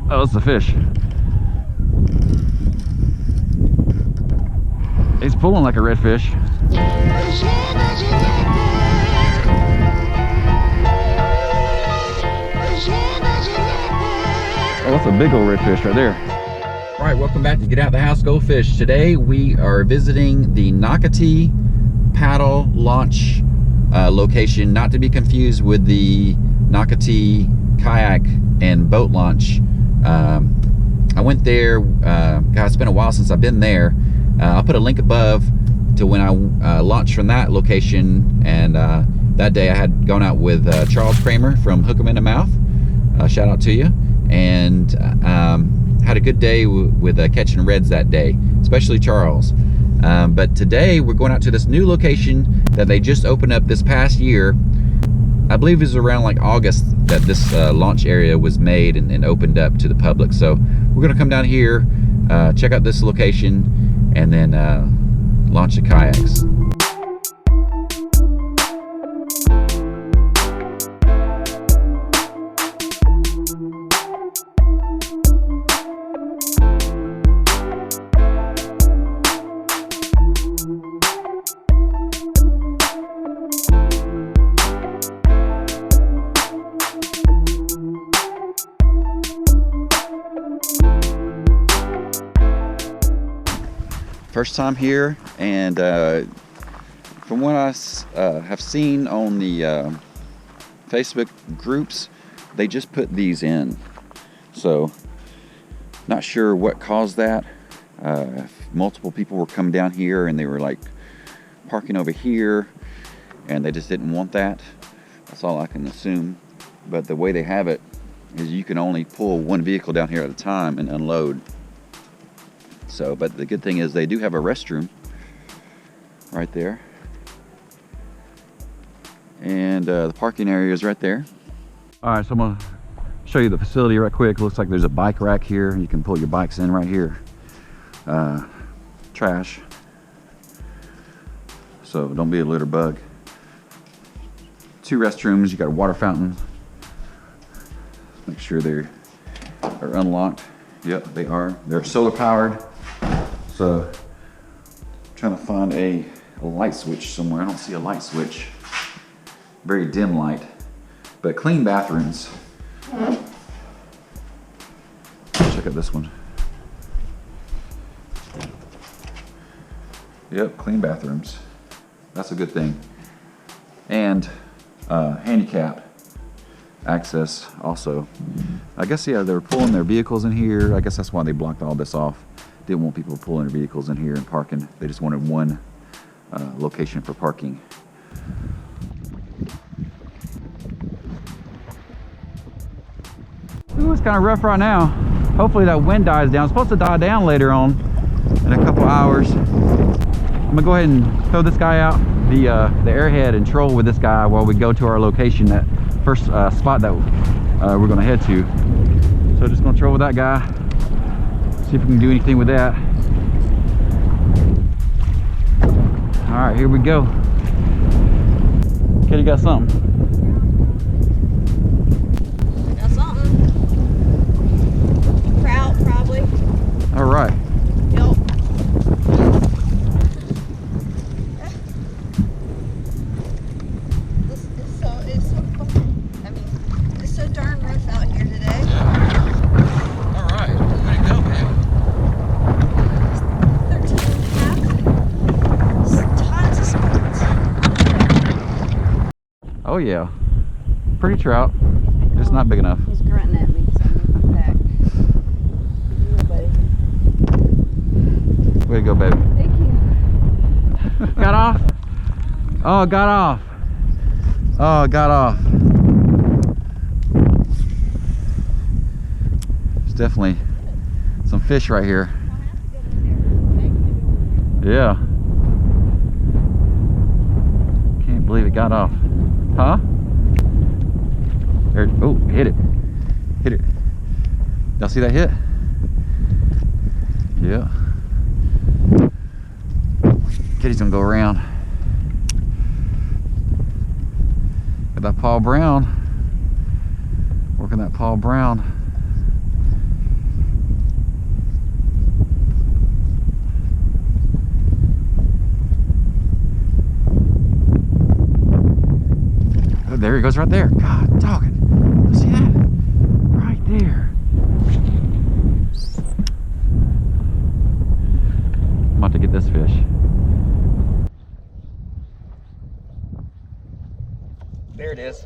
Oh, it's the fish. He's pulling like a redfish. Oh, that's a big old redfish right there. All right, welcome back to Get Out the House, Go Fish. Today we are visiting the Nocatee Paddle Launch location, not to be confused with the Nocatee Kayak and Boat Launch. I went there, God, it's been a while since I've been there. I'll put a link above to when I launched from that location, and that day I had gone out with Charles Kramer from Hook 'em in the Mouth. Shout out to you. And had a good day with catching reds that day, especially Charles. But today we're going out to this new location that they just opened up this past year. I believe it was around like August that this launch area was made and opened up to the public. So we're gonna come down here, check out this location, and then launch the kayaks. First time here, and from what I have seen on the Facebook groups, they just put these in. So not sure what caused that. Multiple people were coming down here and they were like parking over here, and they just didn't want that. That's all I can assume. But the way they have it is you can only pull one vehicle down here at a time and unload. So, but the good thing is they do have a restroom right there, and the parking area is right there. All right, so I'm gonna show you the facility right quick. It looks like there's a bike rack here. You can pull your bikes in right here. Trash, so don't be a litter bug. 2 restrooms. You got a water fountain. Make sure they're unlocked. Yep, they are. They're solar powered. So, trying to find a light switch somewhere. I don't see a light switch. Very dim light, but clean bathrooms. Check out this one. Yep, clean bathrooms. That's a good thing. And handicap access also. I guess, yeah, they were pulling their vehicles in here. I guess that's why they blocked all this off. Didn't want people pulling their vehicles in here and parking. They just wanted one location for parking. Ooh, it's kind of rough right now. Hopefully that wind dies down. It's supposed to die down later on in a couple hours. I'm gonna go ahead and throw this guy out, the airhead, and troll with this guy while we go to our location, that first spot that we're gonna head to. So just gonna troll with that guy. See if we can do anything with that. All right, here we go. Kitty got something. I got something. Trout, probably. All right. Yep. It's so darn rough out here today. All right, way to go, man. 13.5. Tons of spoons. Oh yeah, pretty trout, just not big enough. He's grunting at me, so I'm gonna put back. Yeah, buddy. Way to go, baby. Thank you. Got off? Oh, it got off. Oh, it got off. There's definitely some fish right here. Yeah. Can't believe it got off. Huh? There. Oh, hit it. Hit it. Y'all see that hit? Yeah. Kitty's gonna go around. Got that Paul Brown. Working that Paul Brown. there he goes right there. God, dog it. See that? Right there. I'm about to get this fish. There it is.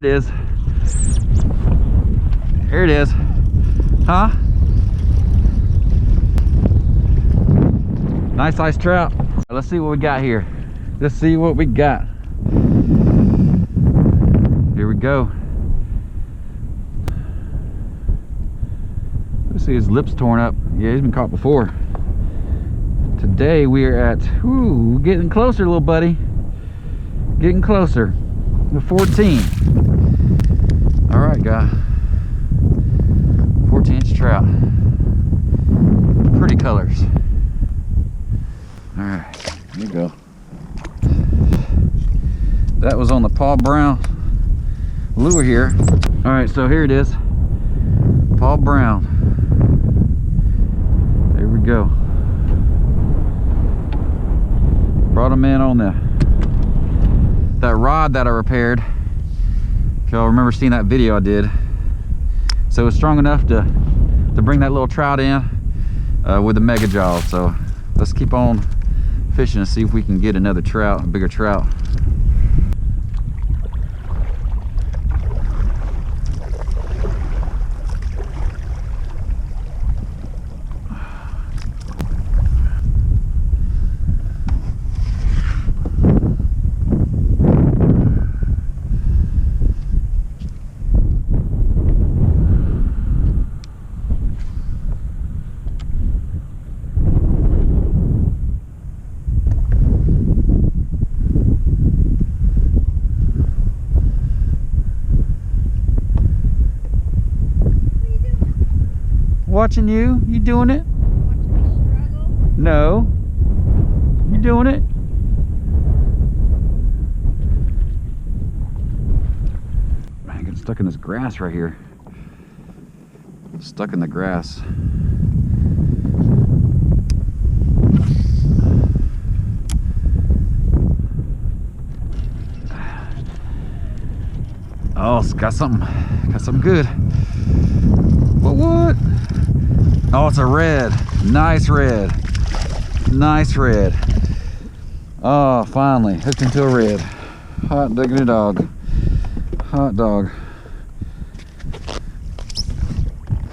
It is. Here it is. Huh? Nice size trout. Let's see what we got here. Let's see what we got. Here we go. Let's see, his lips torn up. Yeah, he's been caught before. Today we are at, ooh, getting closer, little buddy. Getting closer. The 14. All right, guy. 14-inch trout. Pretty colors. All right, here you go. That was on the Paul Brown lure here. All right, so here it is. Paul Brown. There we go. Brought him in on that rod that I repaired. If y'all remember seeing that video I did. So it's strong enough to bring that little trout in with the mega jaws. So let's keep on fishing and see if we can get another trout, a bigger trout. Watching you. You doing it? Watching me struggle. No. You doing it? Man, getting stuck in this grass right here. Stuck in the grass. Oh, it's got something good. What? Oh, it's a red. Nice red. Nice red. Oh, finally hooked into a red. Hot diggity dog. Hot dog.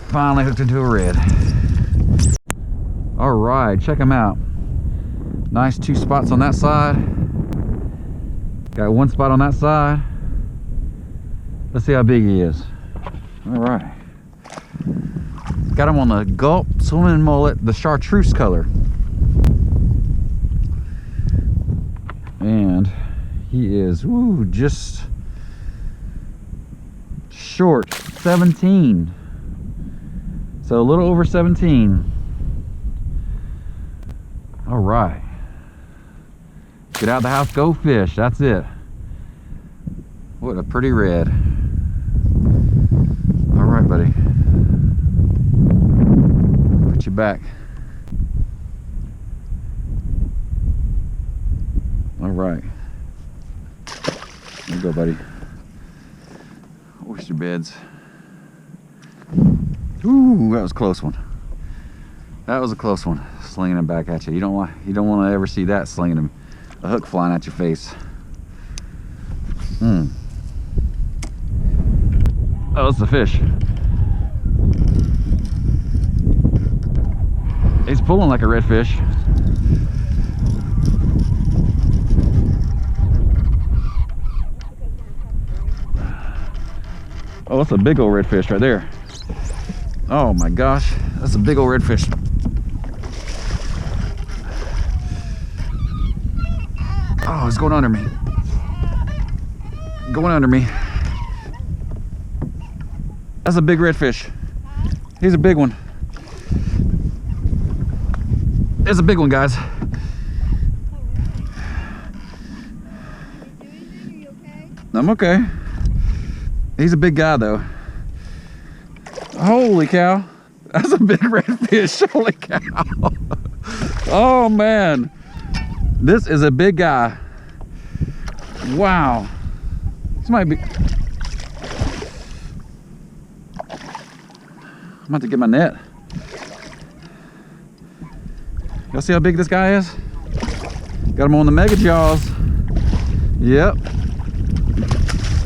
Finally hooked into a red. All right, check him out. Nice 2 spots on that side. Got 1 spot on that side. Let's see how big he is. All right. Got him on the Gulp Swimming Mullet, the chartreuse color. And he is, ooh, just short, 17. So a little over 17. All right. Get out of the house, go fish. That's it. What a pretty red. All right, buddy. Put you back. All right. There you go, buddy. Oyster beds. Ooh, that was a close one. That was a close one. Slinging them back at you. You don't want to ever see that, slinging them, a hook flying at your face. Oh, it's a fish. He's pulling like a redfish. Oh, that's a big old redfish right there. Oh my gosh, that's a big old redfish. Oh, he's going under me. Going under me. That's a big redfish. He's a big one. It's a big one, guys. I'm okay. He's a big guy, though. Holy cow. That's a big redfish. Holy cow. Oh, man. This is a big guy. Wow. This might be... I'm about to get my net. Y'all see how big this guy is? Got him on the mega jaws. Yep.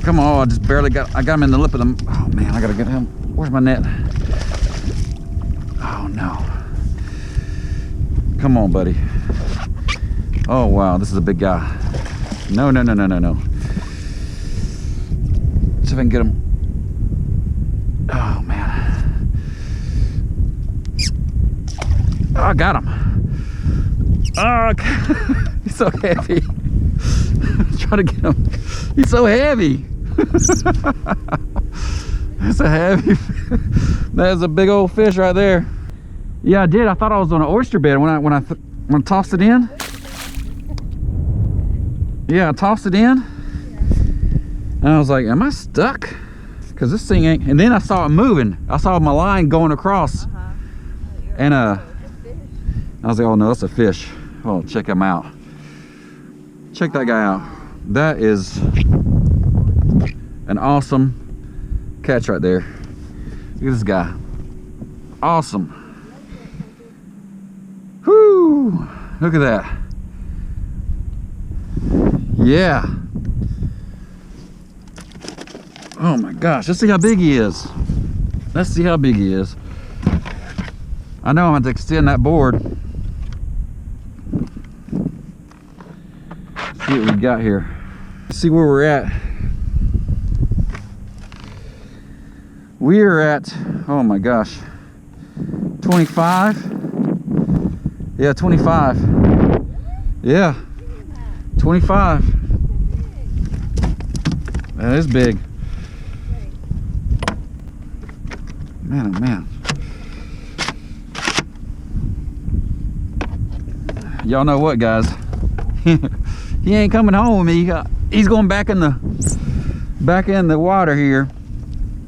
Come on, I just barely got him in the lip of them. Oh man, I gotta get him. Where's my net? Oh no. Come on, buddy. Oh wow, this is a big guy. No, no, no, no, no, no. See if I can get him. Oh man. Oh, I got him. Oh, he's so heavy. I'm trying to get him. He's so heavy. That's a heavy. That's a big old fish right there. Yeah, I did. I thought I was on an oyster bed when I tossed it in. Yeah, I tossed it in. And I was like, am I stuck? Because this thing ain't. And then I saw it moving. I saw my line going across. And I was like, oh no, that's a fish. Oh, check him out. Check that guy out. That is an awesome catch right there. Look at this guy. Awesome. Whoo! Look at that. Yeah. Oh my gosh, let's see how big he is. Let's see how big he is. I know I'm going to extend that board. See what we got here. See where we're at. We are at, oh my gosh, 25. Yeah, 25. Yeah, 25. That is big. Man, oh man. Y'all know what, guys? He ain't coming home with me. He's going back in the water here.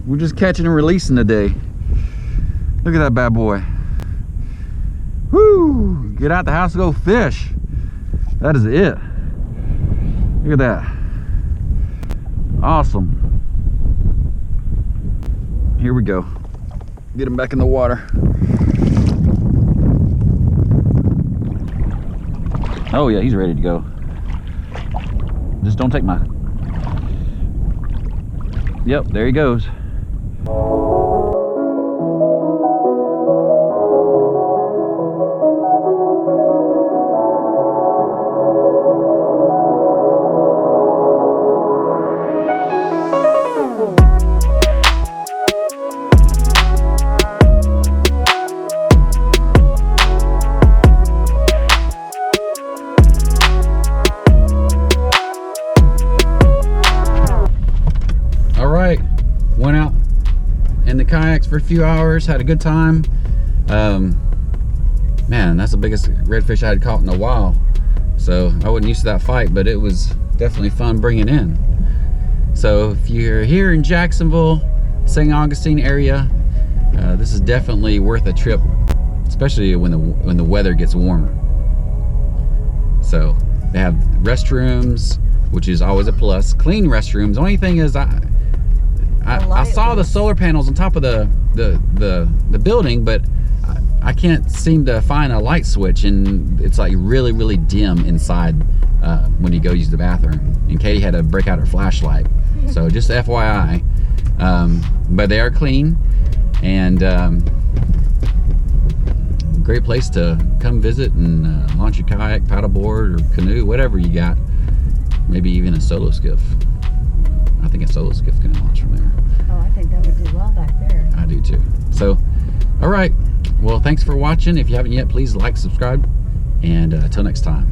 We're just catching and releasing today. Look at that bad boy. Woo! Get out the house and go fish. That is it. Look at that. Awesome. Here we go. Get him back in the water. Oh yeah, he's ready to go. Just don't take my... Yep, there he goes. Went out in the kayaks for a few hours, had a good time. Man, that's the biggest redfish I had caught in a while. So I wasn't used to that fight, but it was definitely fun bringing in. So if you're here in Jacksonville, St. Augustine area, this is definitely worth a trip, especially when the weather gets warmer. So they have restrooms, which is always a plus. Clean restrooms. The only thing is I saw the solar panels on top of the building, but I can't seem to find a light switch, and it's like really, really dim inside when you go use the bathroom. And Katie had to break out her flashlight. So just FYI. But they are clean, and great place to come visit and launch your kayak, paddleboard, or canoe, whatever you got. Maybe even a SoloSkiff. I think a SoloSkiff can launch from there. Oh, I think that would do well back there. I do too. So, all right. Well, thanks for watching. If you haven't yet, please like, subscribe, and until next time.